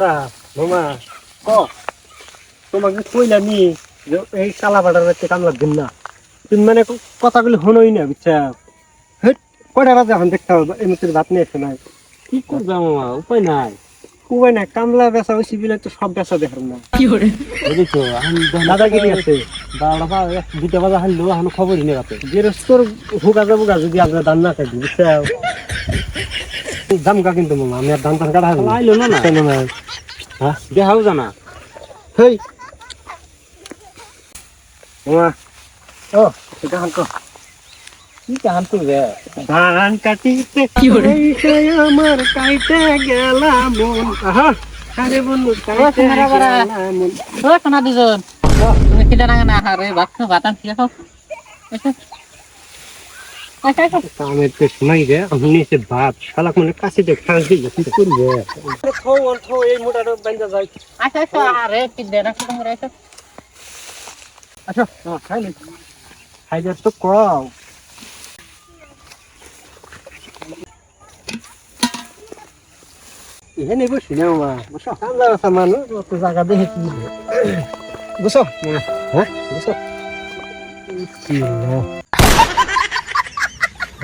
আচ্ছা মামা ক তোমাকে কইলামি যে এই কালা বাটার বাচ্চা কামলা দিন না তুমি মানে কথাগুলি শুনোই না বুঝছা হেট কয়টা বাজে এখন দেখতে হবে এই মুহূর্তে ভাত নিয়ে আসে নাই কি করবে মামা উপায় নাই কুবাই না কামলা বেচা হয়েছি বিলে তো সব বেচা দেখার না বুঝেছো এখন দাদাগিরি আছে দুটা বাজা হারলো এখন খবরই নেই রাতে গেরস্তর হুকা যাবো গা যদি আপনার ধান না খাই বুঝছা দাম কা কিন্তু মামা আমি আর ধান টান কাটা আইলো না না কেন না হ্যাঁ দেখাও জানা হেই মামা ও এটা হালকা কি কাহান করবে ধান কাটিতে আমার কাইতে গেলাম মন আহা আরে বন্ধু কাইতে গেলাম মন ও সোনা দুজন তুমি খিদে না না আরে ভাত ঠিক আছে কামের তো শোনাই রে আমি এসে ভাত শালাক মানে কাশিতে খাস দিয়ে কি করবে থো এই মোটাটা বাইন্দা যাই আচ্ছা আরে খিদে না তুমি রে আচ্ছা খাই নি খাই যা তো কও এখানে বসি না মা বসো কামলা আছে মানুষ তো জায়গা দেখে কি বসো হ্যাঁ বসো কি না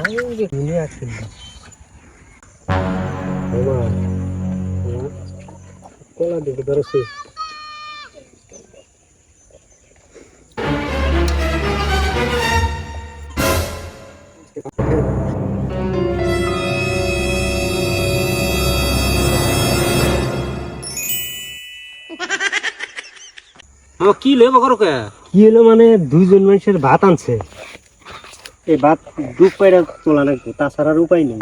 আরে দুনিয়া আছে বাবা কোলা দিকে ধরছে কি লেবা করো কে কি হলো মানে দুইজন মানুষের ভাত আনছে এই ভাত ডুব পাইরা তোলা নাকি তাছাড়া আর উপায় নেই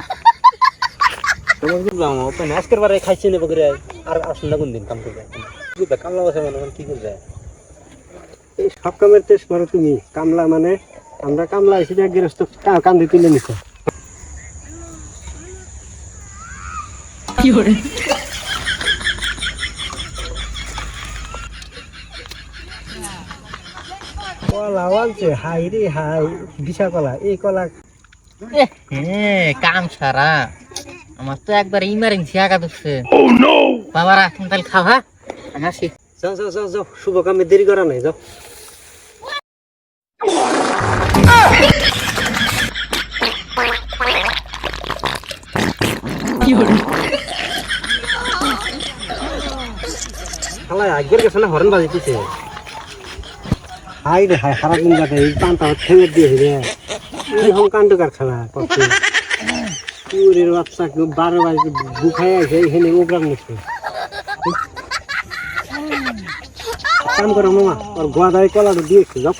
তোমার বুঝলাম উপায় নাই আজকের বারে খাইছে নেবো করে আর আসুন না কোন দিন কাম করবে বুঝবে কামলা বসে মানে কি করবে এই সব কামের তেজ করো তুমি কামলা মানে আমরা কামলা এসে গৃহস্থ কান্দে তুলে নিছো কি করে কলা আনছে হাই রে হাই বিশা কলা এই কলা কাম সারা আমার তো একবার ইমার্জেন্সি আগা ধরছে বাবারা তুমি তাহলে খাওয়া আমি আসি যাও যাও যাও যাও শুভ কামে দেরি করা নাই যাও কি করে খালা আগের গেছে না হরেন বাজিতেছে হাই রে হাই সারাদিন যাতে এই পানটা ঠেঙে দিয়ে রে এরকম কাণ্ড কারখানা করছে পুরের বাচ্চা 12 বাজে বুখায় আছে এখানে ওগ্রাম নিচ্ছে কাম করো মামা আর গোয়া দাঁড়িয়ে কলাটা দিয়েছে যাও